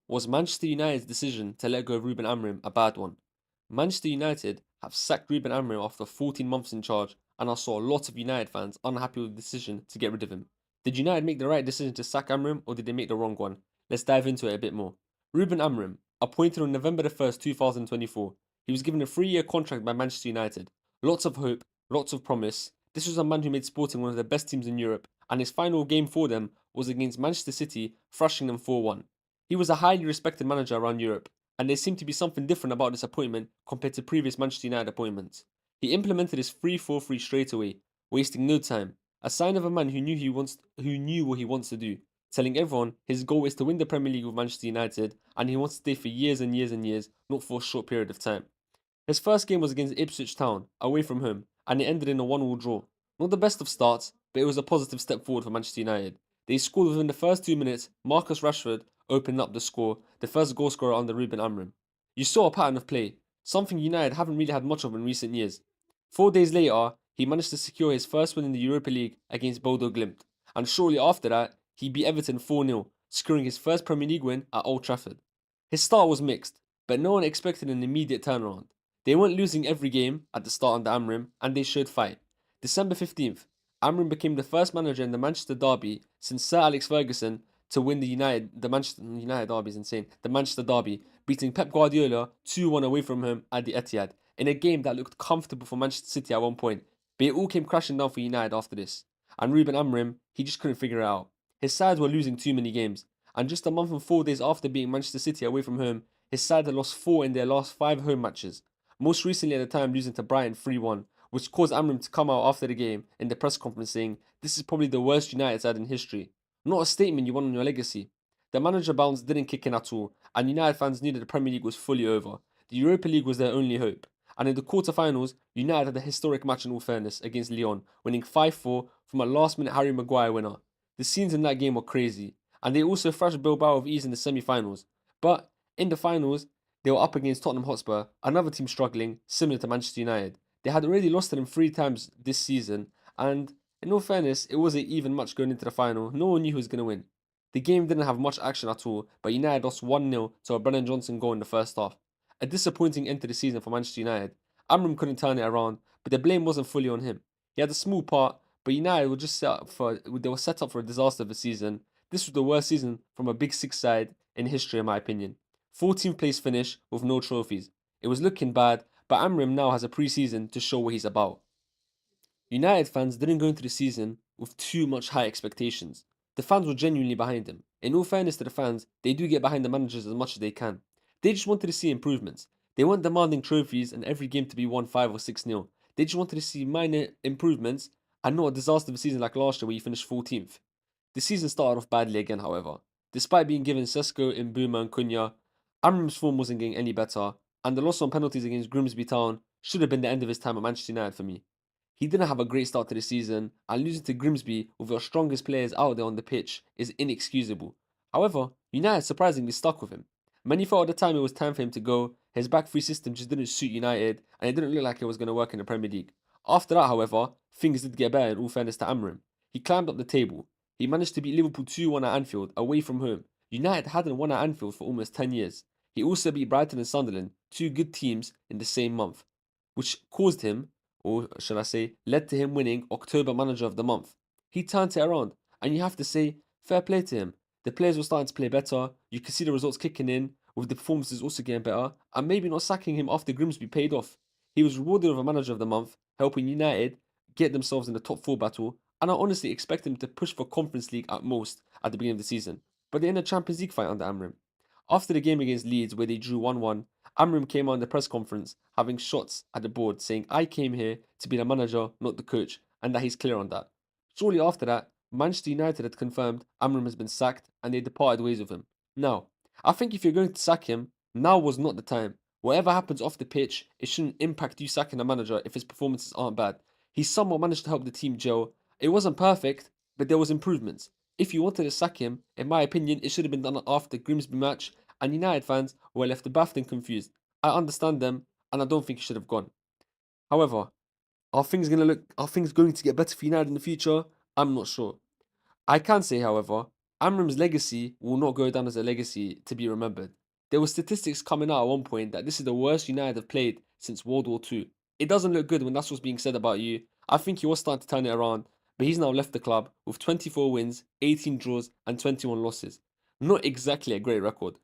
Was Manchester United's decision to let go of Ruben Amorim a bad one? Manchester United have sacked Ruben Amorim after 14 months in charge, and I saw a lot of United fans unhappy with the decision to get rid of him. Did United make the right decision to sack Amorim, or did they make the wrong one? Let's dive into it a bit more. Ruben Amorim, appointed on November the 1st, 2024, he was given a 3-year contract by Manchester United. Lots of hope, lots of promise. This was a man who made Sporting one of the best teams in Europe, and his final game for them was against Manchester City, thrashing them 4-1. He was a highly respected manager around Europe, and there seemed to be something different about this appointment compared to previous Manchester United appointments. He implemented his 3-4-3 straight away, wasting no time, a sign of a man who knew what he wants to do, telling everyone his goal is to win the Premier League with Manchester United and he wants to stay for years and years and years, not for a short period of time. His first game was against Ipswich Town, away from home, and it ended in a 1-1 draw. Not the best of starts, but it was a positive step forward for Manchester United. They scored within the first 2 minutes. Marcus Rashford opened up the score, the first goal scorer under Ruben Amorim. You saw a pattern of play, something United haven't really had much of in recent years. 4 days later, he managed to secure his first win in the Europa League against Bodo Glimt, and shortly after that, he beat Everton 4-0, securing his first Premier League win at Old Trafford. His start was mixed, but no one expected an immediate turnaround. They weren't losing every game at the start under Amrim, and they showed fight. December 15th, Amrim became the first manager in the Manchester derby since Sir Alex Ferguson to win the Manchester United derby is insane. The Manchester derby, beating Pep Guardiola 2-1 away from home at the Etihad in a game that looked comfortable for Manchester City at one point, but it all came crashing down for United after this. And Ruben Amrim, he just couldn't figure it out. His sides were losing too many games, and just a month and 4 days after beating Manchester City away from home, his side had lost 4 in their last 5 home matches, most recently at the time losing to Brighton 3-1, which caused Amram to come out after the game in the press conference saying, "This is probably the worst United side in history." Not a statement you want on your legacy. The manager bounce didn't kick in at all, and United fans knew that the Premier League was fully over. The Europa League was their only hope. And in the quarter-finals, United had a historic match in all fairness against Lyon, winning 5-4 from a last-minute Harry Maguire winner. The scenes in that game were crazy, and they also thrashed Bilbao with ease in the semi-finals. But in the finals, they were up against Tottenham Hotspur, another team struggling, similar to Manchester United. They had already lost to them 3 times this season, and in all fairness, it wasn't even much going into the final. No one knew who was going to win. The game didn't have much action at all, but United lost 1-0 to a Brennan Johnson goal in the first half. A disappointing end to the season for Manchester United. Amram couldn't turn it around, but the blame wasn't fully on him. He had a small part, but United were set up for a disaster this season. This was the worst season from a Big Six side in history, in my opinion. 14th place finish with no trophies. It was looking bad, but Amrim now has a pre-season to show what he's about. United fans didn't go into the season with too much high expectations. The fans were genuinely behind him. In all fairness to the fans, they do get behind the managers as much as they can. They just wanted to see improvements. They weren't demanding trophies and every game to be won 5 or 6-0. They just wanted to see minor improvements and not a disaster of a season like last year where he finished 14th. The season started off badly again, however. Despite being given Sesko, Mbuma and Cunha, Amram's form wasn't getting any better, and the loss on penalties against Grimsby Town should have been the end of his time at Manchester United for me. He didn't have a great start to the season, and losing to Grimsby with your strongest players out there on the pitch is inexcusable. However, United surprisingly stuck with him. Many thought at the time it was time for him to go. His back three system just didn't suit United, and it didn't look like it was going to work in the Premier League. After that, however, things did get better in all fairness to Amram. He climbed up the table. He managed to beat Liverpool 2-1 at Anfield, away from home. United hadn't won at Anfield for almost 10 years. He also beat Brighton and Sunderland, two good teams, in the same month, which caused him, or should I say, led to him winning October Manager of the Month. He turned it around, and you have to say, fair play to him. The players were starting to play better, you could see the results kicking in, with the performances also getting better, and maybe not sacking him after Grimsby paid off. He was rewarded with a Manager of the Month, helping United get themselves in the top 4 battle, and I honestly expect him to push for Conference League at most at the beginning of the season. But they're in a Champions League fight under Amrim. After the game against Leeds, where they drew 1-1, Amrim came on the press conference having shots at the board saying, "I came here to be the manager, not the coach," and that he's clear on that. Shortly after that, Manchester United had confirmed Amrim has been sacked and they departed ways with him. Now, I think if you're going to sack him, now was not the time. Whatever happens off the pitch, it shouldn't impact you sacking a manager if his performances aren't bad. He somewhat managed to help the team gel. It wasn't perfect, but there was improvements. If you wanted to sack him, in my opinion, it should have been done after the Grimsby match, and United fans were left baffled and confused. I understand them, and I don't think he should have gone. However, are things going to get better for United in the future? I'm not sure. I can say, however, Amram's legacy will not go down as a legacy to be remembered. There were statistics coming out at one point that this is the worst United have played since World War II. It doesn't look good when that's what's being said about you. I think he was starting to turn it around, but he's now left the club with 24 wins, 18 draws, and 21 losses. Not exactly a great record.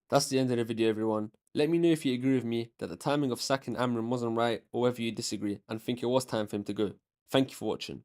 That's the end of the video, everyone. Let me know if you agree with me that the timing of sacking Amram wasn't right, or whether you disagree and think it was time for him to go. Thank you for watching.